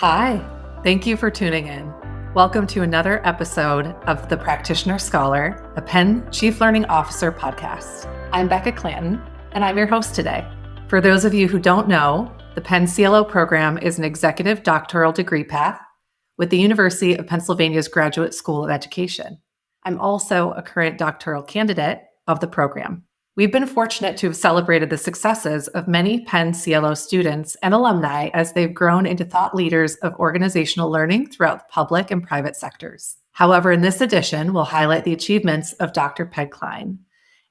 Hi, thank you for tuning in. Welcome to another episode of the Practitioner-Scholar, a Penn Chief Learning Officer podcast. I'm Becca Clanton, and I'm your host today. For those of you who don't know, the PennCLO program is an executive doctoral degree path with the University of Pennsylvania's Graduate School of Education. I'm also a current doctoral candidate of the program. We've been fortunate to have celebrated the successes of many PennCLO students and alumni as they've grown into thought leaders of organizational learning throughout the public and private sectors. However, in this edition, we'll highlight the achievements of Dr. Peg Klein,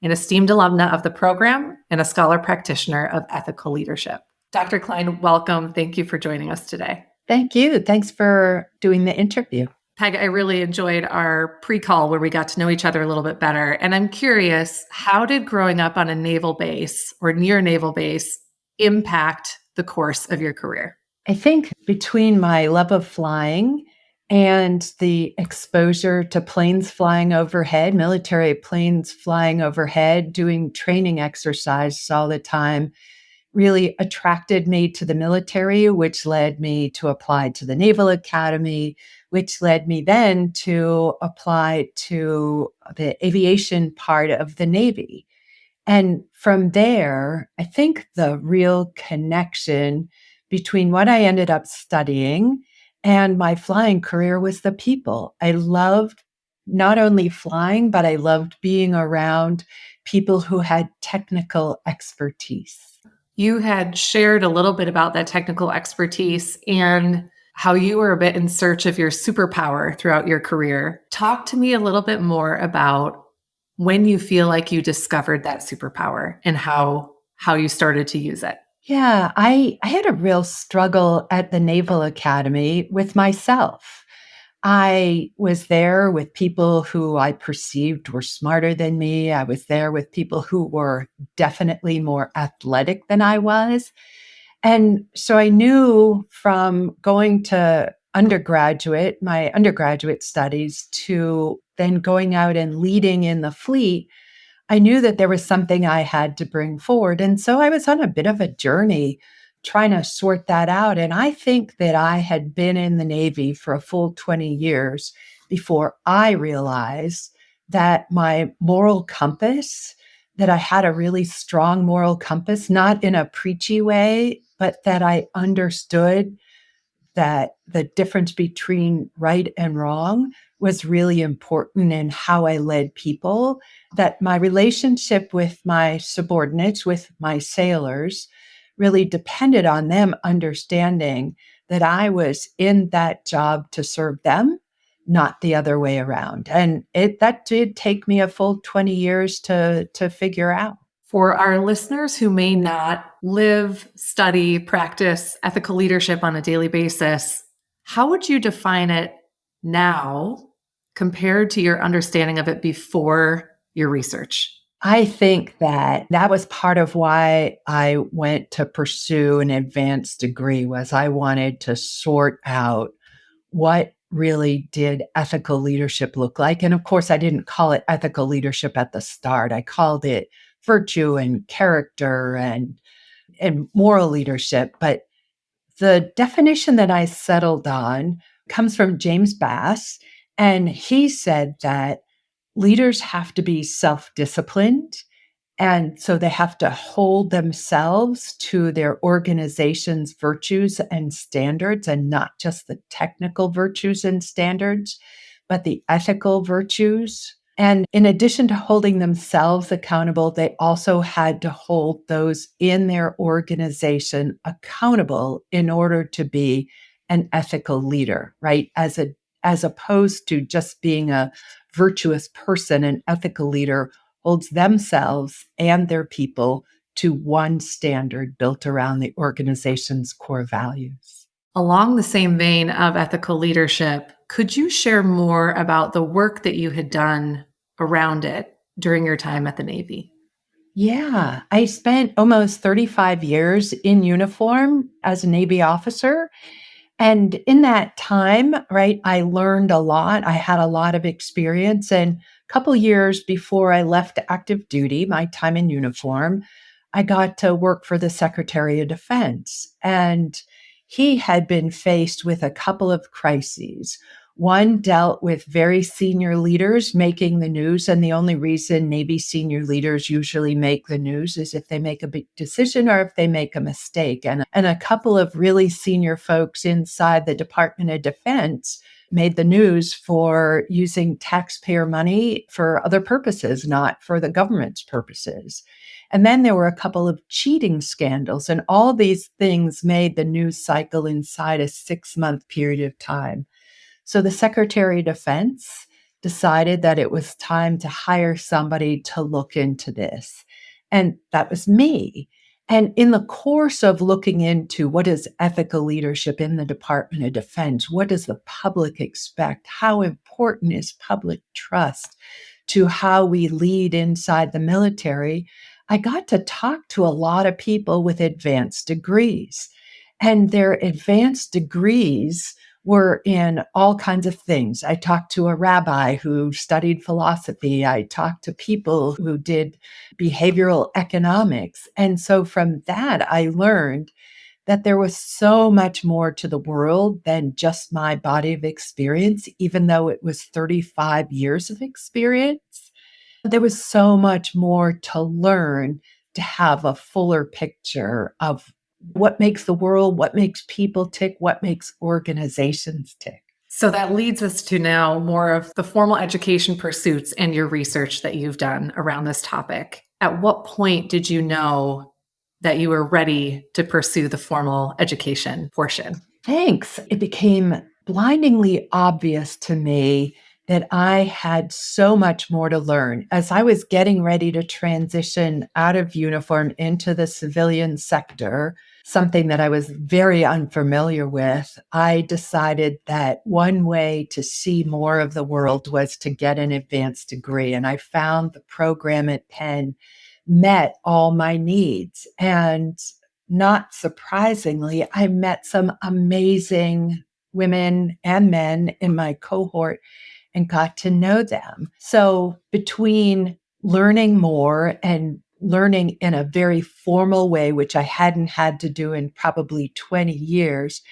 an esteemed alumna of the program and a scholar practitioner of ethical leadership. Dr. Klein, welcome. Thank you for joining us today. Thank you. Thanks for doing the interview. Peg, I really enjoyed our pre-call where we got to know each other a little bit better. And I'm curious, how did growing up on a naval base or near a naval base impact the course of your career? I think between my love of flying and the exposure to planes flying overhead, military planes flying overhead, doing training exercises all the time, really attracted me to the military, which led me to apply to the Naval Academy, which led me then to apply to the aviation part of the Navy. And from there, I think the real connection between what I ended up studying and my flying career was the people. I loved not only flying, but I loved being around people who had technical expertise. You had shared a little bit about that technical expertise and how you were a bit in search of your superpower throughout your career. Talk to me a little bit more about when you feel like you discovered that superpower and how you started to use it. Yeah, I had a real struggle at the Naval Academy with myself. I was there with people who I perceived were smarter than me. I was there with people who were definitely more athletic than I was. And so I knew from going to my undergraduate studies, to then going out and leading in the fleet, I knew that there was something I had to bring forward. And so I was on a bit of a journey trying to sort that out. And I think that I had been in the Navy for a full 20 years before I realized that my moral compass, that I had a really strong moral compass, not in a preachy way, but that I understood that the difference between right and wrong was really important in how I led people, that my relationship with my subordinates, with my sailors, really depended on them understanding that I was in that job to serve them, not the other way around. And that did take me a full 20 years to figure out. For our listeners who may not live, study, practice ethical leadership on a daily basis, how would you define it now compared to your understanding of it before your research? I think that was part of why I went to pursue an advanced degree, was I wanted to sort out what really did ethical leadership look like. And of course, I didn't call it ethical leadership at the start. I called it virtue and character and moral leadership. But the definition that I settled on comes from James Bass. And he said that leaders have to be self-disciplined. And so they have to hold themselves to their organization's virtues and standards, and not just the technical virtues and standards, but the ethical virtues. And in addition to holding themselves accountable, they also had to hold those in their organization accountable in order to be an ethical leader, right? As opposed to just being a virtuous person, an ethical leader holds themselves and their people to one standard built around the organization's core values. Along the same vein of ethical leadership, could you share more about the work that you had done around it during your time at the Navy? Yeah, I spent almost 35 years in uniform as a Navy officer. And in that time, right, I learned a lot. I had a lot of experience. And a couple years before I left active duty, my time in uniform, I got to work for the Secretary of Defense. And he had been faced with a couple of crises. One dealt with very senior leaders making the news, and the only reason Navy senior leaders usually make the news is if they make a big decision or if they make a mistake. And a couple of really senior folks inside the Department of Defense made the news for using taxpayer money for other purposes, not for the government's purposes. And then there were a couple of cheating scandals, and all these things made the news cycle inside a 6-month period of time. So the Secretary of Defense decided that it was time to hire somebody to look into this. And that was me. And in the course of looking into what is ethical leadership in the Department of Defense, what does the public expect? How important is public trust to how we lead inside the military? I got to talk to a lot of people with advanced degrees, and their advanced degrees were in all kinds of things. I talked to a rabbi who studied philosophy. I talked to people who did behavioral economics. And so from that, I learned that there was so much more to the world than just my body of experience, even though it was 35 years of experience. There was so much more to learn to have a fuller picture of what makes the world, what makes people tick, what makes organizations tick. So that leads us to now more of the formal education pursuits and your research that you've done around this topic. At what point did you know that you were ready to pursue the formal education portion? Thanks. It became blindingly obvious to me that I had so much more to learn. As I was getting ready to transition out of uniform into the civilian sector, something that I was very unfamiliar with, I decided that one way to see more of the world was to get an advanced degree. And I found the program at Penn met all my needs. And not surprisingly, I met some amazing women and men in my cohort and got to know them. So between learning more and learning in a very formal way, which I hadn't had to do in probably 20 years,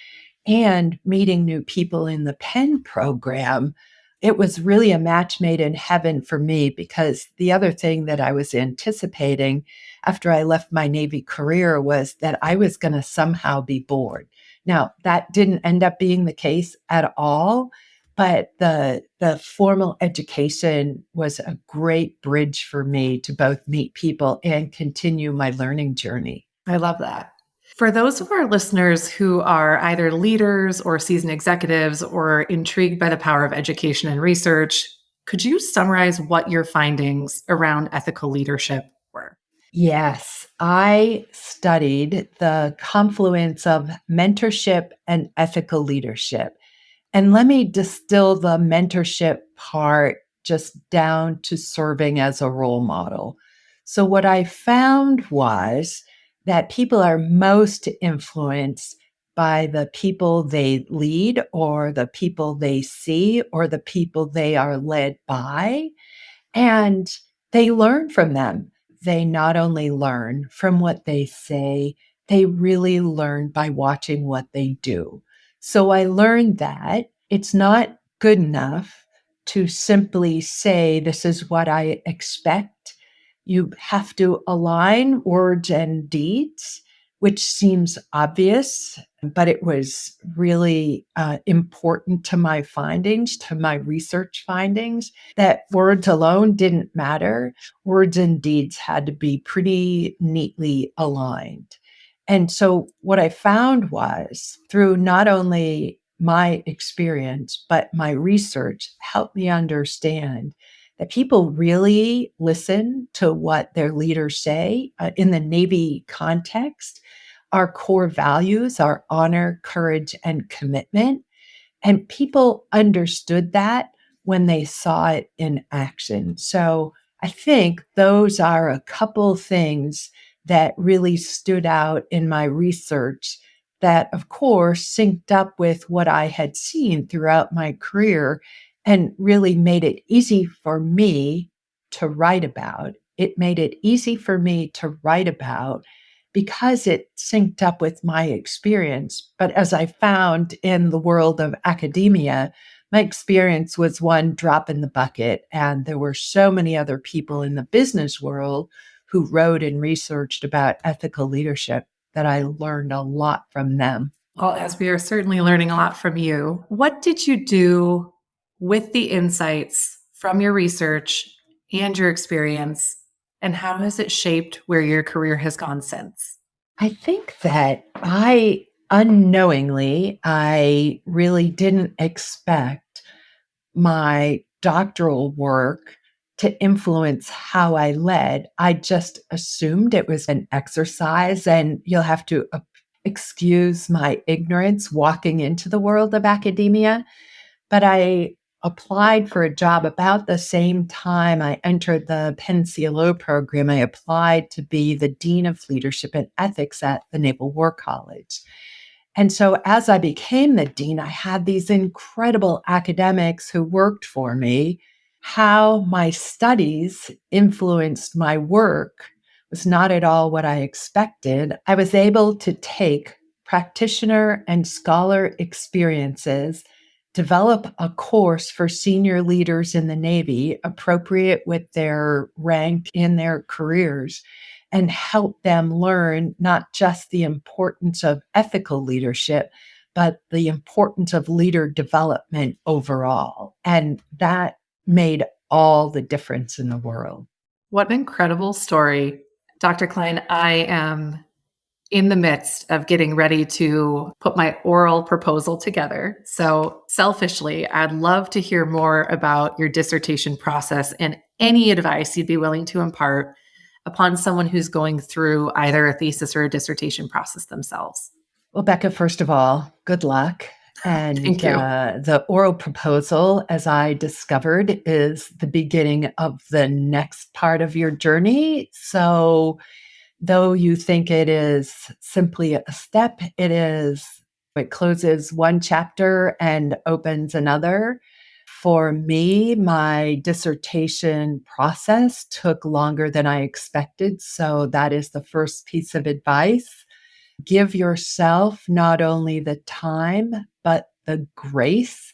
and meeting new people in the Penn program, it was really a match made in heaven for me, because the other thing that I was anticipating after I left my Navy career was that I was going to somehow be bored. Now, that didn't end up being the case at all, but the formal education was a great bridge for me to both meet people and continue my learning journey. I love that. For those of our listeners who are either leaders or seasoned executives or intrigued by the power of education and research, could you summarize what your findings around ethical leadership were? Yes, I studied the confluence of mentorship and ethical leadership. And let me distill the mentorship part just down to serving as a role model. So, what I found was that people are most influenced by the people they lead, or the people they see, or the people they are led by. And they learn from them. They not only learn from what they say, they really learn by watching what they do. So I learned that it's not good enough to simply say, this is what I expect. You have to align words and deeds, which seems obvious, but it was really important to my findings, to my research findings, that words alone didn't matter. Words and deeds had to be pretty neatly aligned. And so what I found was, through not only my experience, but my research helped me understand that people really listen to what their leaders say. In the Navy context, our core values are honor, courage, and commitment. And people understood that when they saw it in action. So I think those are a couple things that really stood out in my research that, of course, synced up with what I had seen throughout my career and really made it easy for me to write about. It made it easy for me to write about because it synced up with my experience. But as I found in the world of academia, my experience was one drop in the bucket. And there were so many other people in the business world who wrote and researched about ethical leadership that I learned a lot from them. Well, as we are certainly learning a lot from you, what did you do with the insights from your research and your experience, and how has it shaped where your career has gone since? I think that I unknowingly, I really didn't expect my doctoral work to influence how I led. I just assumed it was an exercise, and you'll have to excuse my ignorance walking into the world of academia. But I applied for a job about the same time I entered the PennCLO program. I applied to be the Dean of Leadership and Ethics at the Naval War College. And so as I became the dean, I had these incredible academics who worked for me. How my studies influenced my work was not at all what I expected. I was able to take practitioner and scholar experiences, develop a course for senior leaders in the Navy appropriate with their rank in their careers, and help them learn not just the importance of ethical leadership, but the importance of leader development overall. And that made all the difference in the world. What an incredible story. Dr. Klein, I am in the midst of getting ready to put my oral proposal together. So, selfishly, I'd love to hear more about your dissertation process and any advice you'd be willing to impart upon someone who's going through either a thesis or a dissertation process themselves. Well, Becca, first of all, good luck. And Thank you. the oral proposal, as I discovered, is the beginning of the next part of your journey. So, though you think it is simply a step, it closes one chapter and opens another. For me, my dissertation process took longer than I expected. So, that is the first piece of advice. Give yourself not only the time, but the grace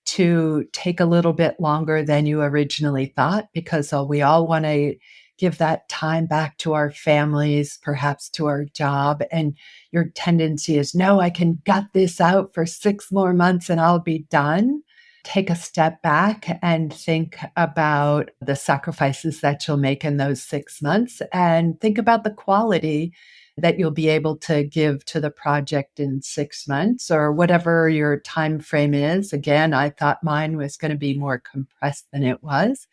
to take a little bit longer than you originally thought, because we all want to give that time back to our families, perhaps to our job. And your tendency is, no, I can gut this out for 6 more months and I'll be done. Take a step back and think about the sacrifices that you'll make in those 6 months, and think about the quality that you'll be able to give to the project in 6 months or whatever your time frame is. Again, I thought mine was going to be more compressed than it was.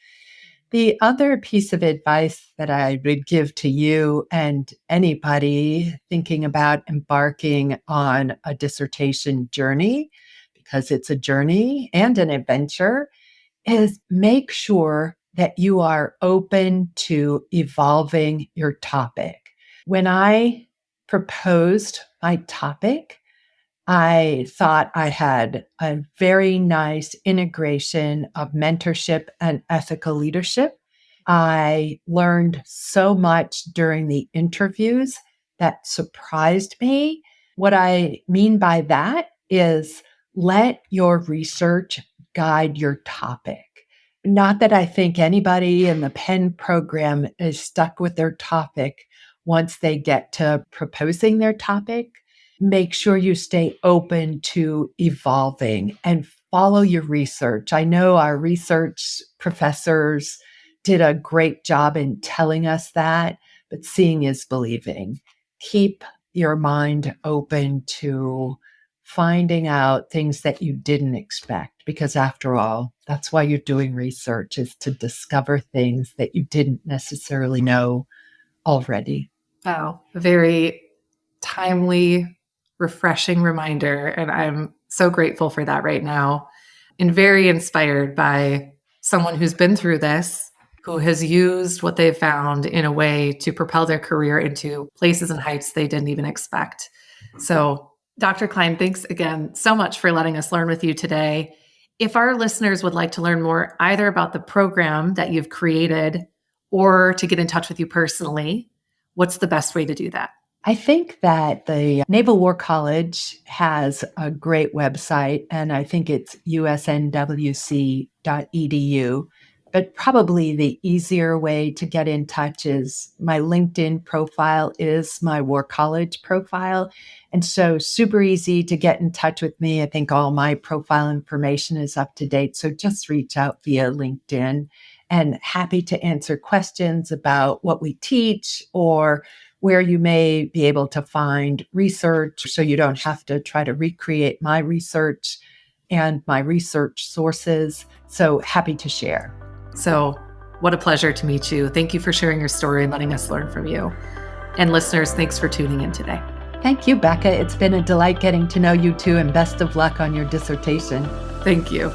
The other piece of advice that I would give to you and anybody thinking about embarking on a dissertation journey, because it's a journey and an adventure, is make sure that you are open to evolving your topic. When I proposed my topic, I thought I had a very nice integration of mentorship and ethical leadership. I learned so much during the interviews that surprised me. What I mean by that is, let your research guide your topic. Not that I think anybody in the Penn program is stuck with their topic once they get to proposing their topic. Make sure you stay open to evolving and follow your research. I know our research professors did a great job in telling us that, but seeing is believing. Keep your mind open to finding out things that you didn't expect, because after all, that's why you're doing research, is to discover things that you didn't necessarily know already. Wow, a very timely, refreshing reminder. And I'm so grateful for that right now, and very inspired by someone who's been through this, who has used what they've found in a way to propel their career into places and heights they didn't even expect. So, Dr. Klein, thanks again so much for letting us learn with you today. If our listeners would like to learn more either about the program that you've created or to get in touch with you personally, what's the best way to do that? I think that the Naval War College has a great website, and I think it's usnwc.edu. But probably the easier way to get in touch is my LinkedIn profile is my War College profile. And so super easy to get in touch with me. I think all my profile information is up to date. So just reach out via LinkedIn, and happy to answer questions about what we teach or where you may be able to find research so you don't have to try to recreate my research and my research sources. So happy to share. So, what a pleasure to meet you. Thank you for sharing your story and letting us learn from you. And listeners, thanks for tuning in today. Thank you, Becca. It's been a delight getting to know you too, and best of luck on your dissertation. Thank you.